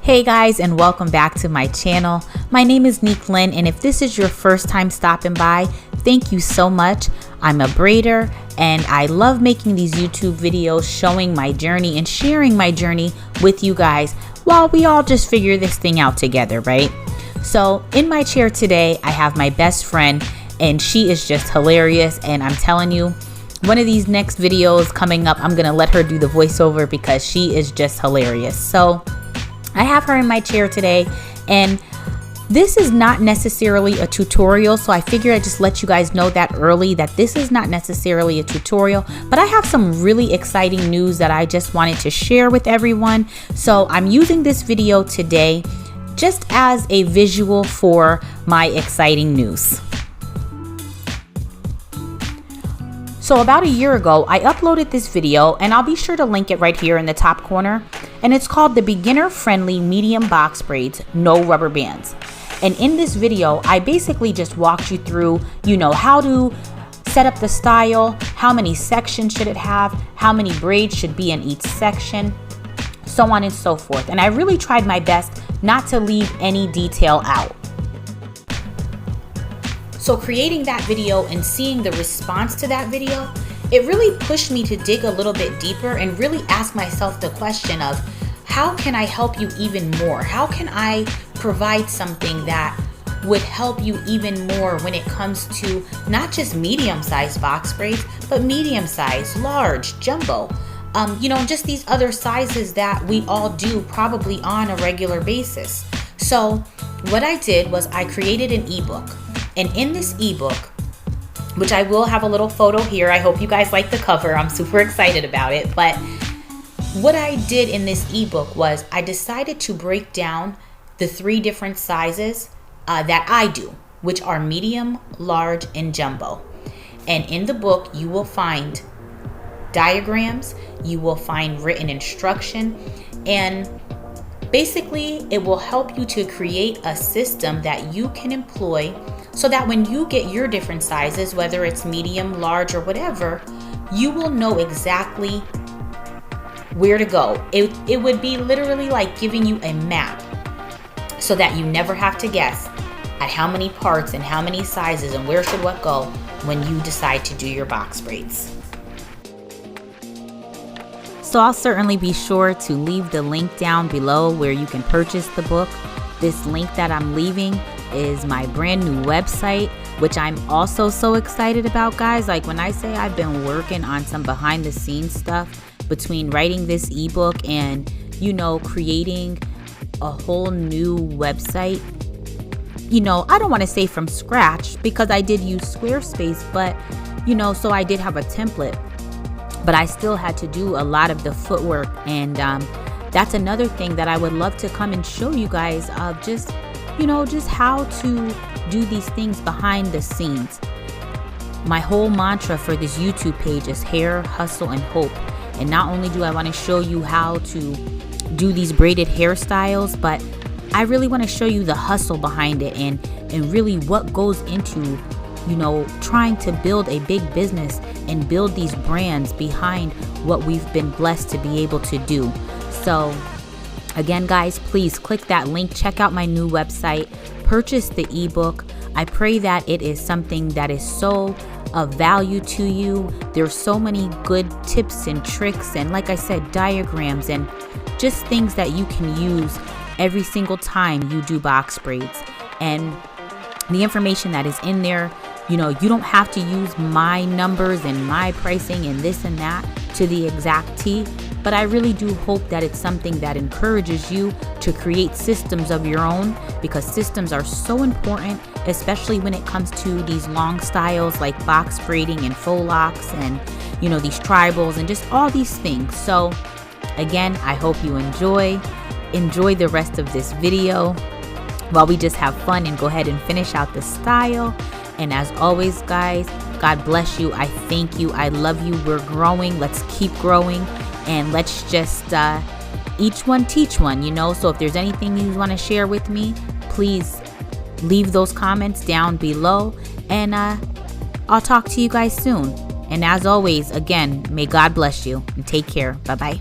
Hey guys, and welcome back to my channel. My name is Neek Lynn, and if this is your first time stopping by, thank you so much. I'm a braider and I love making these YouTube videos showing my journey and sharing my journey with you guys while we all just figure this thing out together, right? So in my chair today, I have my best friend and she is just hilarious, and I'm telling you, one of these next videos coming up, I'm gonna let her do the voiceover because she is just hilarious. So I have her in my chair today, and this is not necessarily a tutorial, so I figured I'd just let you guys know that early, that this is not necessarily a tutorial, but I have some really exciting news that I just wanted to share with everyone. So I'm using this video today just as a visual for my exciting news. So about a year ago, I uploaded this video, and I'll be sure to link it right here in the top corner. And it's called the Beginner Friendly Medium Box Braids, No Rubber Bands. And in this video, I basically just walked you through, how to set up the style, how many sections should it have, how many braids should be in each section, so on and so forth. And I really tried my best not to leave any detail out. So creating that video and seeing the response to that video, it really pushed me to dig a little bit deeper and really ask myself the question of, how can I help you even more? How can I provide something that would help you even more when it comes to not just medium-sized box braids, but medium-sized, large, jumbo, just these other sizes that we all do probably on a regular basis. So what I did was I created an ebook. And in this ebook, which I will have a little photo here, I hope you guys like the cover. I'm super excited about it. But what I did in this ebook was I decided to break down the 3 different sizes that I do, which are medium, large, and jumbo. And in the book, you will find diagrams, you will find written instruction, and basically it will help you to create a system that you can employ so that when you get your different sizes, whether it's medium, large, or whatever, you will know exactly where to go. It would be literally like giving you a map so that you never have to guess at how many parts and how many sizes and where should what go when you decide to do your box braids. So I'll certainly be sure to leave the link down below where you can purchase the book. This link that I'm leaving is my brand new website, which I'm also so excited about, guys. Like when I say I've been working on some behind the scenes stuff between writing this ebook and, creating a whole new website. I don't want to say from scratch because I did use Squarespace, but, so I did have a template, but I still had to do a lot of the footwork. And that's another thing that I would love to come and show you guys of just how to do these things behind the scenes. My whole mantra for this YouTube page is hair, hustle, and hope. And not only do I want to show you how to do these braided hairstyles, but I really want to show you the hustle behind it and really what goes into, trying to build a big business and build these brands behind what we've been blessed to be able to do. So again, guys, please click that link, check out my new website, purchase the ebook. I pray that it is something that is so of value to you. There's so many good tips and tricks and, like I said, diagrams and just things that you can use every single time you do box braids. And the information that is in there, you don't have to use my numbers and my pricing and this and that to the exact T. But I really do hope that it's something that encourages you to create systems of your own, because systems are so important, especially when it comes to these long styles like box braiding and faux locks and, these tribals and just all these things. So again, I hope you enjoy the rest of this video while we just have fun and go ahead and finish out the style. And as always, guys, God bless you. I thank you. I love you. We're growing. Let's keep growing. And let's just each one teach one, So if there's anything you want to share with me, please leave those comments down below. And I'll talk to you guys soon. And as always, again, may God bless you and take care. Bye-bye.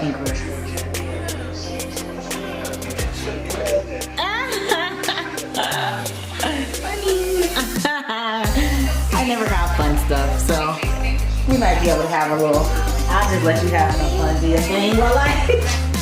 paper. I never have fun stuff, so we might be able to have a little. I'll just let you have some fun, dear. You ain't gonna lie.